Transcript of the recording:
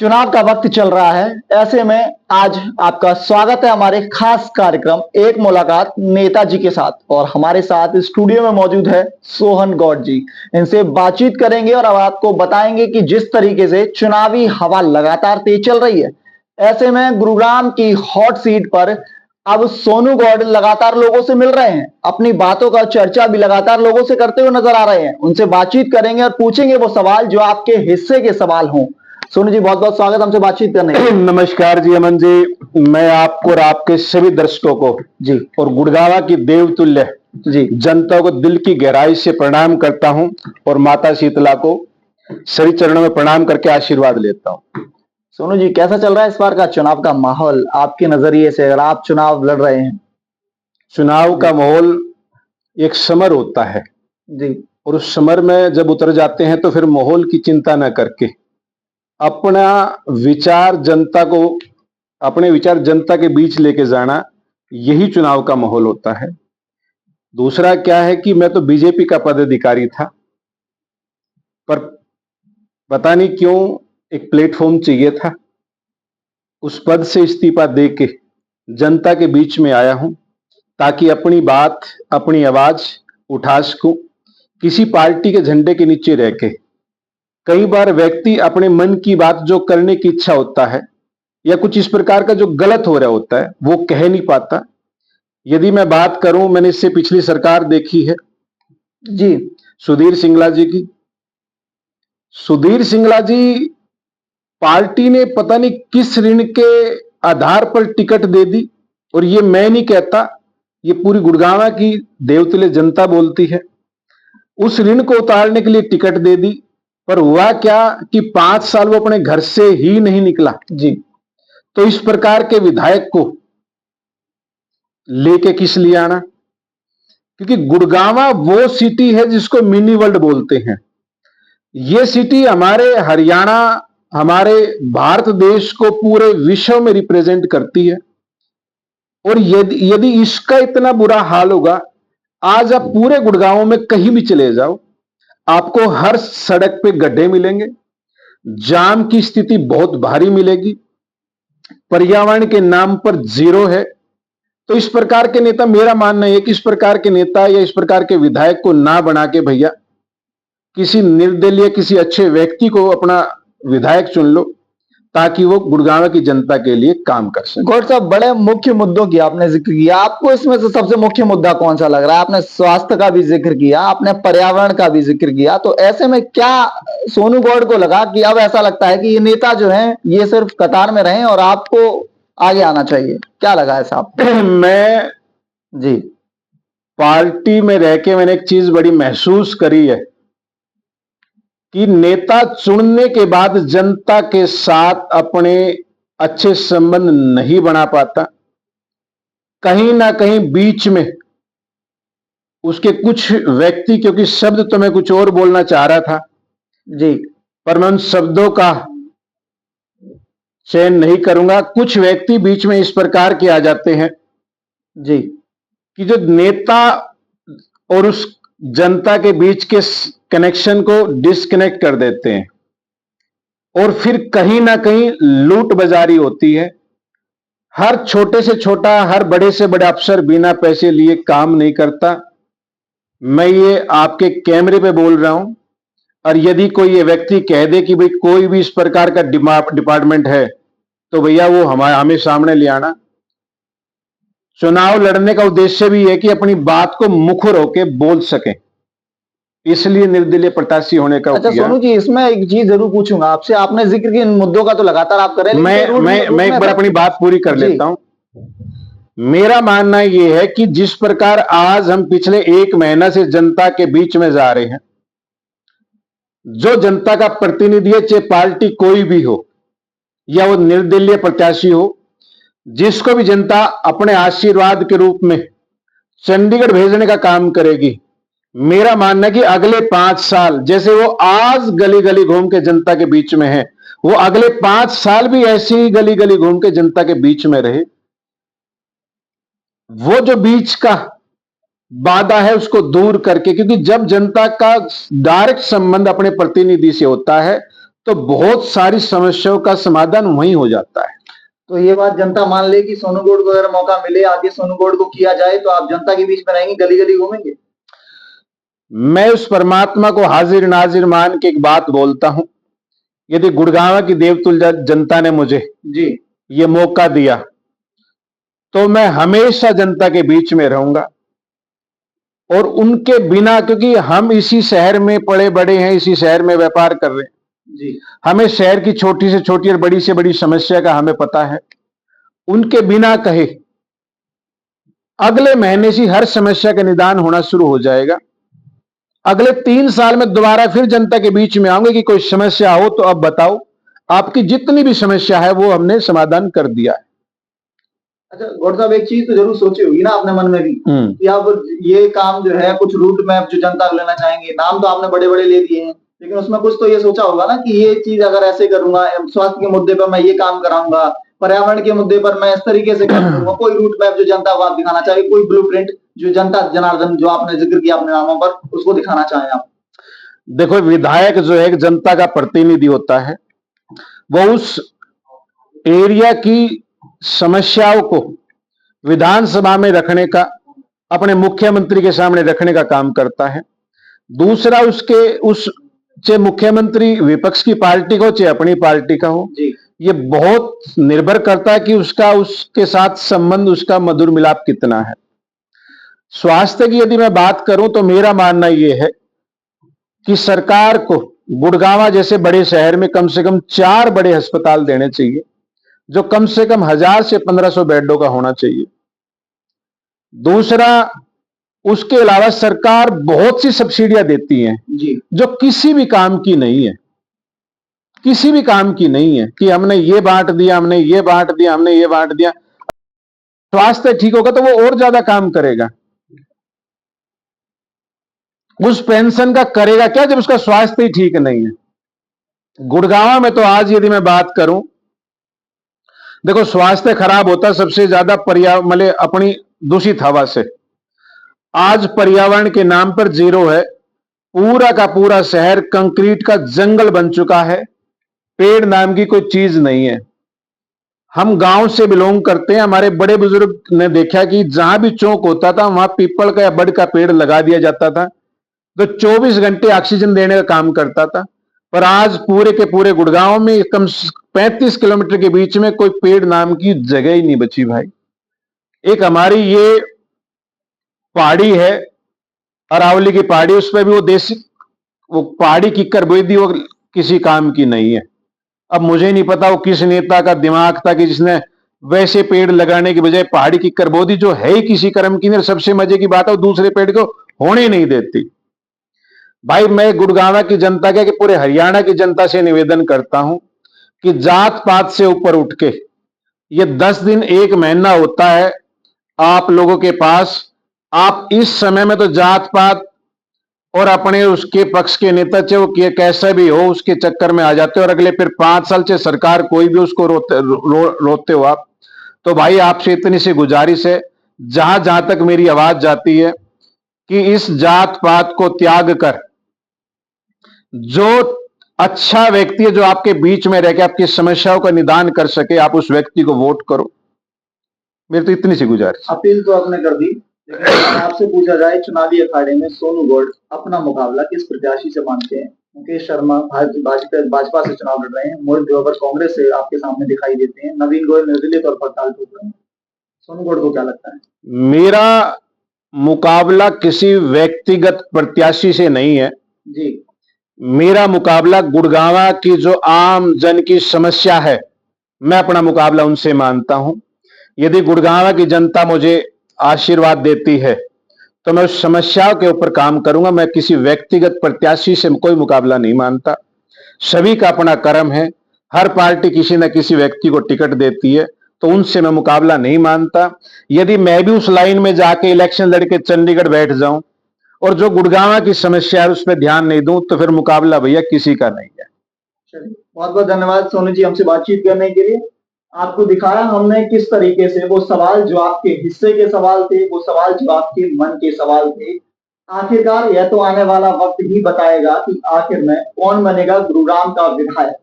चुनाव का वक्त चल रहा है। ऐसे में आज आपका स्वागत है हमारे खास कार्यक्रम एक मुलाकात नेताजी के साथ। और हमारे साथ स्टूडियो में मौजूद है सोहन गौड़ जी। इनसे बातचीत करेंगे और अब आपको बताएंगे कि जिस तरीके से चुनावी हवा लगातार तेज चल रही है, ऐसे में गुरुग्राम की हॉट सीट पर अब सोनू गौड़ लगातार लोगों से मिल रहे हैं, अपनी बातों का चर्चा भी लगातार लोगों से करते हुए नजर आ रहे हैं। उनसे बातचीत करेंगे और पूछेंगे वो सवाल जो आपके हिस्से के सवाल हों। सोनू जी, बहुत बहुत स्वागत हमसे बातचीत करने के लिए। नमस्कार जी अमन जी, मैं आपको और आपके सभी दर्शकों को जी और गुड़गांव की देवतुल्य जी जनता को दिल की गहराई से प्रणाम करता हूं और माता शीतला को सभी चरणों में प्रणाम करके आशीर्वाद लेता हूं। सोनू जी, कैसा चल रहा है इस बार का चुनाव का माहौल आपके नजरिए से, अगर आप चुनाव लड़ रहे हैं? चुनाव का माहौल एक समर होता है जी और उस समर में जब उतर जाते हैं तो फिर माहौल की चिंता न करके अपना विचार जनता को अपने विचार जनता के बीच लेके जाना, यही चुनाव का माहौल होता है। दूसरा क्या है कि मैं तो बीजेपी का पदाधिकारी था, पर पता नहीं क्यों एक प्लेटफॉर्म चाहिए था। उस पद से इस्तीफा देके जनता के बीच में आया हूं ताकि अपनी बात, अपनी आवाज उठा सकूं किसी पार्टी के झंडे के नीचे रह के। कई बार व्यक्ति अपने मन की बात जो करने की इच्छा होता है या कुछ इस प्रकार का जो गलत हो रहा होता है वो कह नहीं पाता। यदि मैं बात करूं, मैंने इससे पिछली सरकार देखी है जी सुधीर सिंगला जी की। सुधीर सिंगला जी पार्टी ने पता नहीं किस ऋण के आधार पर टिकट दे दी, और ये मैं नहीं कहता, ये पूरी गुड़गांव की देवतुल्य जनता बोलती है। उस ऋण को उतारने के लिए टिकट दे दी, पर हुआ क्या कि 5 साल वो अपने घर से ही नहीं निकला। जी तो इस प्रकार के विधायक को लेके किस लिए आना? क्योंकि गुड़गांव वो सिटी है जिसको मिनी वर्ल्ड बोलते हैं। ये सिटी हमारे हरियाणा, हमारे भारत देश को पूरे विश्व में रिप्रेजेंट करती है। और यदि यदि इसका इतना बुरा हाल होगा, आज आप पूरे गुड़गांव में कहीं भी चले जाओ, आपको हर सड़क पे गड्ढे मिलेंगे, जाम की स्थिति बहुत भारी मिलेगी, पर्यावरण के नाम पर जीरो है। तो इस प्रकार के नेता, मेरा मानना है कि इस प्रकार के नेता या इस प्रकार के विधायक को ना बना के भैया किसी निर्दलीय, किसी अच्छे व्यक्ति को अपना विधायक चुन लो ताकि वो गुड़गांव की जनता के लिए काम कर सके। गौड़ साहब, बड़े मुख्य मुद्दों की आपने जिक्र किया। आपको इसमें से सबसे मुख्य मुद्दा कौन सा लग रहा है? आपने स्वास्थ्य का भी जिक्र किया, आपने पर्यावरण का भी जिक्र किया। तो ऐसे में क्या सोनू गौड़ को लगा कि अब ऐसा लगता है कि ये नेता जो हैं ये सिर्फ कतार में रहें और आपको आगे आना चाहिए? क्या लगा है साहब? मैं जी पार्टी में रह के मैंने एक चीज बड़ी महसूस करी है कि नेता चुनने के बाद जनता के साथ अपने अच्छे संबंध नहीं बना पाता। कहीं ना कहीं बीच में उसके कुछ व्यक्ति, क्योंकि शब्द तो मैं कुछ और बोलना चाह रहा था जी पर मैं उन शब्दों का चयन नहीं करूंगा। कुछ व्यक्ति बीच में इस प्रकार के आ जाते हैं जी कि जो नेता और उस जनता के बीच के कनेक्शन को डिस्कनेक्ट कर देते हैं, और फिर कहीं ना कहीं लूट बाजारी होती है। हर छोटे से छोटा, हर बड़े से बड़ा अफसर बिना पैसे लिए काम नहीं करता। मैं ये आपके कैमरे पे बोल रहा हूं। और यदि कोई ये व्यक्ति कह दे कि भाई कोई भी इस प्रकार का डिपार्टमेंट है तो भैया वो हमें सामने ले आना। चुनाव लड़ने का उद्देश्य भी है कि अपनी बात को मुखर होकर बोल सकें, इसलिए निर्दलीय प्रत्याशी होने का। अच्छा सोनू जी, इसमें एक चीज जरूर पूछूंगा आपसे। आपने जिक्र किया इन मुद्दों का तो लगातार आप कर रहे हैं, मैं एक बार अपनी बात पूरी कर लेता हूं। मेरा मानना यह है कि जिस प्रकार आज हम पिछले 1 महीना से जनता के बीच में जा रहे हैं, जो जनता का प्रतिनिधि है, चाहे पार्टी कोई भी हो या वो निर्दलीय प्रत्याशी हो, जिसको भी जनता अपने आशीर्वाद के रूप में चंडीगढ़ भेजने का काम करेगी, मेरा मानना है कि अगले 5 साल जैसे वो आज गली गली घूम के जनता के बीच में है, वो अगले 5 साल भी ऐसे ही गली गली घूम के जनता के बीच में रहे। वो जो बीच का बाधा है उसको दूर करके, क्योंकि जब जनता का डायरेक्ट संबंध अपने प्रतिनिधि से होता है तो बहुत सारी समस्याओं का समाधान वहीं हो जाता है। तो ये बात जनता मान ले कि सोनू गौड को अगर मौका मिले, आगे सोनू गौड को किया जाए, तो आप जनता के बीच में रहेंगे, गली गली घूमेंगे? मैं उस परमात्मा को हाजिर नाजिर मान के एक बात बोलता हूं, यदि गुड़गांव की देवतुल्य जनता ने मुझे जी ये मौका दिया तो मैं हमेशा जनता के बीच में रहूंगा। और उनके बिना, क्योंकि हम इसी शहर में पले बड़े हैं, इसी शहर में व्यापार कर रहे हैं जी, हमें शहर की छोटी से छोटी और बड़ी से बड़ी समस्या का हमें पता है। उनके बिना कहे अगले महीने से हर समस्या का निदान होना शुरू हो जाएगा। अगले 3 साल में दोबारा फिर जनता के बीच में आऊंगे कि कोई समस्या हो तो अब बताओ, आपकी जितनी भी समस्या है वो हमने समाधान कर दिया है। अच्छा गौड़ साहब, एक चीज तो जरूर सोची होगी ना आपने मन में भी कि अब ये काम जो है, कुछ रूट मैप जो जनता को लेना चाहेंगे, नाम तो आपने बड़े बड़े ले दिए हैं, लेकिन उसमें कुछ तो ये सोचा होगा ना कि ये चीज अगर ऐसे करूंगा, स्वास्थ्य के मुद्दे पर मैं ये काम कराऊंगा, पर्यावरण के मुद्दे पर मैं इस तरीके से काम करूंगा, कोई रूट मैप जो जनता को आप दिखाना चाहिए, कोई ब्लूप्रिंट जो जनता जनार्दन जो आपने जिक्र किया अपने नामों पर, उसको दिखाना चाहें आप? देखो, विधायक जो है जनता का प्रतिनिधि होता है, वो उस एरिया की समस्याओं को विधानसभा में रखने का, अपने मुख्यमंत्री के सामने रखने का काम करता है। दूसरा, चाहे मुख्यमंत्री विपक्ष की पार्टी का हो चाहे अपनी पार्टी का हो, ये बहुत निर्भर करता है कि उसके साथ संबंध, उसका मधुर मिलाप कितना है। स्वास्थ्य की यदि मैं बात करूं तो मेरा मानना यह है कि सरकार को गुड़गांव जैसे बड़े शहर में कम से कम 4 बड़े अस्पताल देने चाहिए, जो कम से कम 1000 से 1500 बेडों का होना चाहिए। दूसरा, उसके अलावा सरकार बहुत सी सब्सिडियां देती हैं जो किसी भी काम की नहीं है, किसी भी काम की नहीं है, कि हमने ये बांट दिया, हमने ये बांट दिया, हमने ये बांट दिया। स्वास्थ्य ठीक होगा तो वो और ज्यादा काम करेगा। उस पेंशन का करेगा क्या जब उसका स्वास्थ्य ही ठीक नहीं है? गुड़गांव में तो आज यदि मैं बात करूं, देखो, स्वास्थ्य खराब होता सबसे ज्यादा पर्यावरण, अपनी दूषित हवा से। आज पर्यावरण के नाम पर जीरो है, पूरा का पूरा शहर कंक्रीट का जंगल बन चुका है, पेड़ नाम की कोई चीज नहीं है। हम गांव से बिलोंग करते हैं, हमारे बड़े बुजुर्ग ने देखा कि जहां भी चौक होता था वहां पीपल का या बड़ का पेड़ लगा दिया जाता था, तो 24 घंटे ऑक्सीजन देने का काम करता था। पर आज पूरे के पूरे गुड़गांव में कम 35 किलोमीटर के बीच में कोई पेड़ नाम की जगह ही नहीं बची भाई। एक हमारी ये पहाड़ी है, अरावली की पहाड़ी, उस पर भी वो पहाड़ी किक्कर बोई दी, वो किसी काम की नहीं है। अब मुझे नहीं पता वो किस नेता का दिमाग था कि जिसने वैसे पेड़ लगाने की बजाय पहाड़ी किक्कर बो दी, जो है ही किसी कर्म की नहीं। सबसे मजे की बात है, वो दूसरे पेड़ को होने नहीं देती। भाई, मैं गुड़गांव की जनता के, कि पूरे हरियाणा की जनता से निवेदन करता हूं कि जात पात से ऊपर उठ के, ये 10 दिन 1 महीना होता है आप लोगों के पास, आप इस समय में तो जात पात और अपने उसके पक्ष के नेता, चाहे वो कैसा भी हो, उसके चक्कर में आ जाते हो, और अगले फिर 5 साल से सरकार कोई भी उसको रोते हो आप। तो भाई, आपसे इतनी सी गुजारिश है, जहां जहां तक मेरी आवाज जाती है, कि इस जात पात को त्याग कर जो अच्छा व्यक्ति है, जो आपके बीच में रह के आपकी समस्याओं का निदान कर सके, आप उस व्यक्ति को वोट करो। मेरी तो इतनी सी गुजारिश। अपील तो आपने कर दी, लेकिन आपसे पूछा जाए, चुनावी अखाड़े में सोनू गौड अपना मुकाबला किस प्रत्याशी से मानते हैं? मुकेश शर्मा भाजपा से चुनाव लड़ रहे हैं, मोहित ग्रोवर कांग्रेस से आपके सामने दिखाई देते हैं, नवीन गोयल निर्दलीय तौर पर ताल ठोक रहे हैं। सोनू गौड को क्या लगता है? मेरा मुकाबला किसी व्यक्तिगत प्रत्याशी से नहीं है जी, मेरा मुकाबला गुड़गांव की जो आम जन की समस्या है, मैं अपना मुकाबला उनसे मानता हूं। यदि गुड़गांव की जनता मुझे आशीर्वाद देती है तो मैं उस समस्याओं के ऊपर काम करूंगा। मैं किसी व्यक्तिगत प्रत्याशी से कोई मुकाबला नहीं मानता। सभी का अपना कर्म है, हर पार्टी किसी न किसी व्यक्ति को टिकट देती है, तो उनसे मैं मुकाबला नहीं मानता। यदि मैं भी उस लाइन में जाके इलेक्शन लड़के चंडीगढ़ बैठ जाऊं और जो गुड़गांव की समस्या है उस पर ध्यान नहीं दूं, तो फिर मुकाबला भैया किसी का नहीं है। चलिए, बहुत बहुत धन्यवाद सोनू जी हमसे बातचीत करने के लिए। आपको दिखाया हमने किस तरीके से वो सवाल जो आपके हिस्से के सवाल थे, वो सवाल जो आपके मन के सवाल थे, आखिरकार यह तो आने वाला वक्त ही बताएगा कि आखिर में कौन बनेगा गुरुग्राम का विधायक।